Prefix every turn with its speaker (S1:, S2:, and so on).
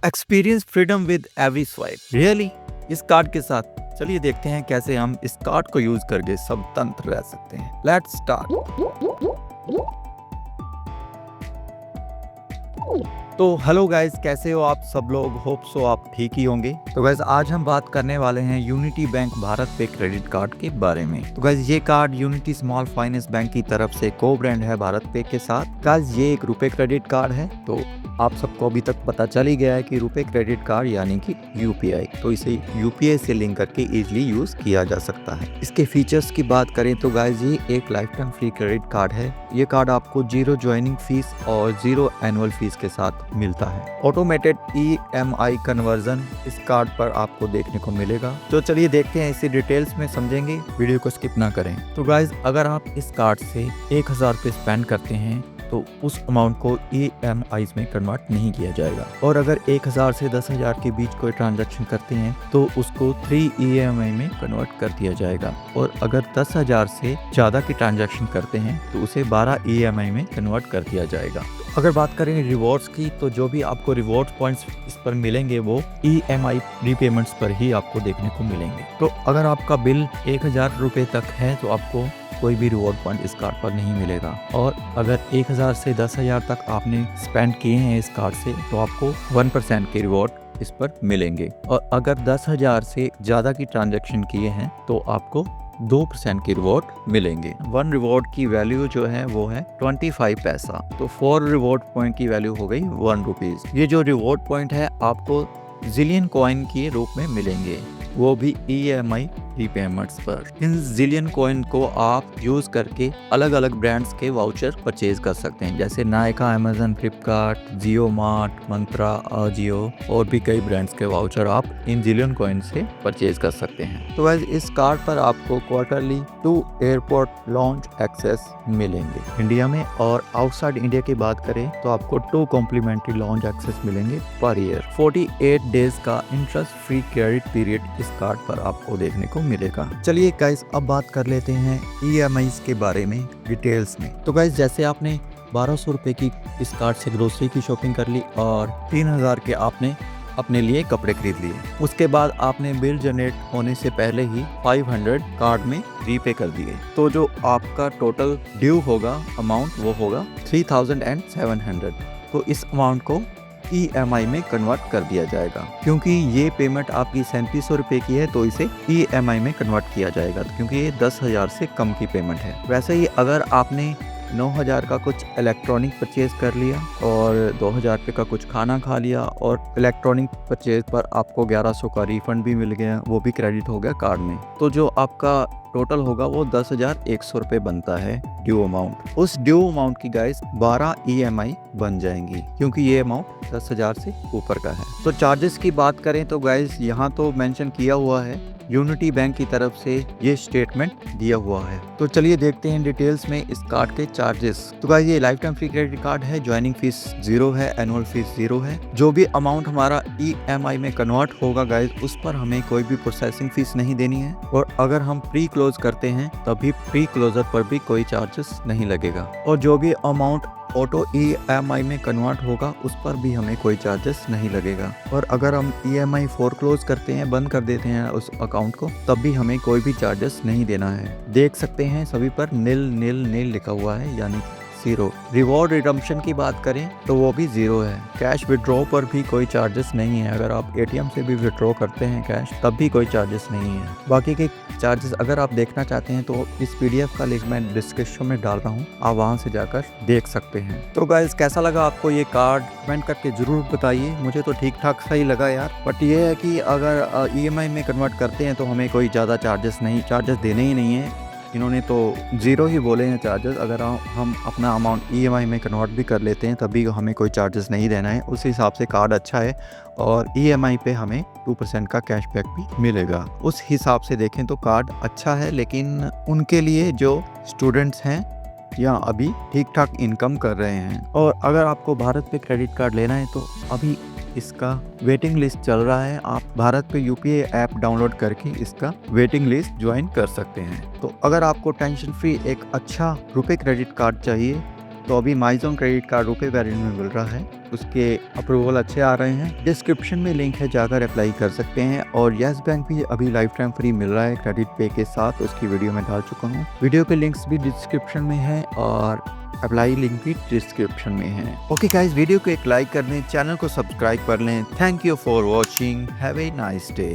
S1: Experience freedom with every swipe. Really इस card के साथ चलिए देखते हैं कैसे हम इस कार्ड को यूज करके स्वतंत्र रह सकते हैं। Let's start. तो हेलो गाइस, कैसे हो आप सब लोग? होप सो आप ठीक ही होंगे। तो गाइस आज हम बात करने वाले हैं यूनिटी बैंक भारत पे क्रेडिट कार्ड के बारे में। तो गाइस ये card unity small finance bank की तरफ से को ब्रांड है भारत पे के साथ। गाइस ये एक रुपए क्रेडिट कार्ड है। तो आप सबको अभी तक पता चल ही गया है कि रुपए क्रेडिट कार्ड यानी कि यूपीआई, तो इसे यूपीआई से लिंक करके इजीली यूज किया जा सकता है। इसके फीचर्स की बात करें तो गाइस ये एक life time free credit card है। ये कार्ड आपको 0 ज्वाइनिंग फीस और 0 एनुअल फीस के साथ मिलता है। ऑटोमेटेड EMI कन्वर्जन इस कार्ड पर आपको देखने को मिलेगा। तो चलिए देखते हैं, इसे डिटेल्स में समझेंगे, वीडियो को स्किप ना करें। तो गाइस अगर आप इस कार्ड से 1000 रुपए स्पेंड करते हैं तो उस अमाउंट को EMI में कन्वर्ट नहीं किया जाएगा। और अगर 1000 से 10,000 के बीच कोई ट्रांजैक्शन करते हैं तो उसको 3 EMI में कन्वर्ट कर दिया जाएगा। और अगर 10,000 से ज़्यादा की ट्रांजैक्शन करते हैं तो उसे 12 EMI में कन्वर्ट कर दिया जाएगा। अगर बात करें रिवॉर्ड्स की, तो जो भी आपको रिवॉर्ड पॉइंट्स इस पर मिलेंगे वो EMI रीपेमेंट्स पर ही आपको देखने को मिलेंगे। तो अगर आपका बिल 1000 रुपये तक है तो आपको कोई भी रिवॉर्ड पॉइंट इस कार्ड पर नहीं मिलेगा। और अगर 1000 से 10,000 तक आपने स्पेंड किए हैं इस कार्ड से तो आपको 1% के रिवॉर्ड इस पर मिलेंगे। और अगर 10,000 से ज़्यादा की ट्रांजैक्शन किए हैं तो आपको 2% के रिवॉर्ड मिलेंगे। 1 रिवॉर्ड की वैल्यू जो है वो है 25 पैसा। तो 4 रिवॉर्ड पॉइंट की वैल्यू हो गई 1 रुपीज। ये जो रिवॉर्ड पॉइंट है आपको जिलियन कॉइन के रूप में मिलेंगे, वो भी EMI रीपेमेंट्स पर। इन जिलियन कॉइन को आप यूज करके अलग अलग ब्रांड्स के वाउचर परचेज कर सकते हैं, जैसे नायका, अमेजन, फ्लिपकार्ट, जियो मार्ट, मंत्रा, आजियो और भी कई ब्रांड्स के वाउचर आप इन जिलियन कॉइन से परचेज कर सकते हैं। तो वैसे इस कार्ड पर आपको क्वार्टरली 2 एयरपोर्ट लॉन्च एक्सेस मिलेंगे इंडिया में। और आउटसाइड इंडिया की बात करें तो आपको 2 कॉम्प्लीमेंट्री लॉन्च एक्सेस मिलेंगे पर ईयर। 48 डेज का इंटरेस्ट फ्री क्रेडिट पीरियड इस कार्ड पर आपको देखने को मिलेगा। चलिए गाइस अब बात कर लेते हैं EMIs के बारे में डिटेल्स में। तो गाइस जैसे आपने 1200 रुपए की इस कार्ड से ग्रोसरी की शॉपिंग कर ली और 3000 के आपने अपने लिए कपड़े खरीद लिए, उसके बाद आपने बिल जनरेट होने से पहले ही 500 कार्ड में रीपे कर दिए, तो जो आपका टोटल ड्यू होगा अमाउंट वो होगा 3700। तो इस अमाउंट को EMI में कन्वर्ट कर दिया जाएगा। क्योंकि ये पेमेंट आपकी 3700 रुपए की है तो इसे EMI में कन्वर्ट किया जाएगा, क्योंकि ये 10,000 से कम की पेमेंट है। वैसे ही अगर आपने 9,000 का कुछ इलेक्ट्रॉनिक परचेज कर लिया और 2,000 रुपये का कुछ खाना खा लिया और इलेक्ट्रॉनिक परचेज पर आपको 1100 का रिफंड भी मिल गया, वो भी क्रेडिट हो गया कार्ड में, तो जो आपका टोटल होगा वो 10,100 रुपये बनता है ड्यू अमाउंट। उस ड्यू अमाउंट की गाइस 12 EMI बन जाएंगी, क्योंकि ये अमाउंट 10,000 से ऊपर का है। तो चार्जेस की बात करें तो गाइस यहाँ तो मेंशन किया हुआ है, यूनिटी बैंक की तरफ से ये स्टेटमेंट दिया हुआ है। तो चलिए देखते हैं डिटेल्स में इस कार्ड के चार्जेस। तो गाइस ये life time free credit card है, ज्वाइनिंग फीस 0 है, एनुअल फीस 0 है। जो भी अमाउंट हमारा EMI में कन्वर्ट होगा गाइस उस पर हमें कोई भी प्रोसेसिंग फीस नहीं देनी है। और अगर हम प्री क्लोज करते हैं तभी प्री क्लोजर पर भी कोई चार्जेस नहीं लगेगा। और जो भी अमाउंट ऑटो EMI में कन्वर्ट होगा उस पर भी हमें कोई चार्जेस नहीं लगेगा। और अगर हम EMI फोरक्लोज करते हैं, बंद कर देते हैं उस अकाउंट को, तब भी हमें कोई भी चार्जेस नहीं देना है। देख सकते हैं सभी पर नील नील नील लिखा हुआ है, यानी 0। रिवॉर्ड रिडम्पशन की बात करें तो वो भी 0 है। कैश विड्रॉ पर भी कोई चार्जेस नहीं है। अगर आप ATM से भी विड्रॉ करते हैं कैश तब भी कोई चार्जेस नहीं है। बाकी के चार्जेस अगर आप देखना चाहते हैं तो इस PDF का लिंक मैं डिस्क्रिप्शन में डाल रहा हूँ, आप वहाँ से जाकर देख सकते हैं। तो गाइस कैसा लगा आपको ये कार्ड, कमेंट करके जरूर बताइए। मुझे तो ठीक ठाक सही लगा यार, बट ये है कि अगर EMI में कन्वर्ट करते हैं तो हमें कोई ज़्यादा चार्जेस देने ही नहीं है। इन्होंने तो 0 ही बोले हैं चार्जेस। अगर हम अपना अमाउंट EMI में कन्वर्ट भी कर लेते हैं तभी हमें कोई चार्जेस नहीं देना है। उस हिसाब से कार्ड अच्छा है और EMI पे हमें 2% का कैशबैक भी मिलेगा। उस हिसाब से देखें तो कार्ड अच्छा है, लेकिन उनके लिए जो स्टूडेंट्स हैं या अभी ठीक ठाक इनकम कर रहे हैं। और अगर आपको भारत पे क्रेडिट कार्ड लेना है तो अभी इसका वेटिंग लिस्ट चल रहा है। आप भारत पे UPI ऐप डाउनलोड करके इसका वेटिंग लिस्ट ज्वाइन कर सकते हैं। तो अगर आपको टेंशन फ्री एक अच्छा रुपए क्रेडिट कार्ड चाहिए तो अभी माइजोन क्रेडिट कार्ड रुपए वेरिएंट में मिल रहा है, उसके अप्रूवल अच्छे आ रहे हैं। डिस्क्रिप्शन में लिंक है, जाकर अप्लाई कर सकते हैं। और यस बैंक भी अभी लाइफ टाइम फ्री मिल रहा है क्रेडिट पे के साथ, उसकी वीडियो में डाल चुका हूँ। वीडियो के लिंक्स भी डिस्क्रिप्शन में है और अप्लाई लिंक भी डिस्क्रिप्शन में है। ओके गाइस, वीडियो को एक लाइक कर दें, चैनल को सब्सक्राइब कर लें। Thank you for watching, have a nice day.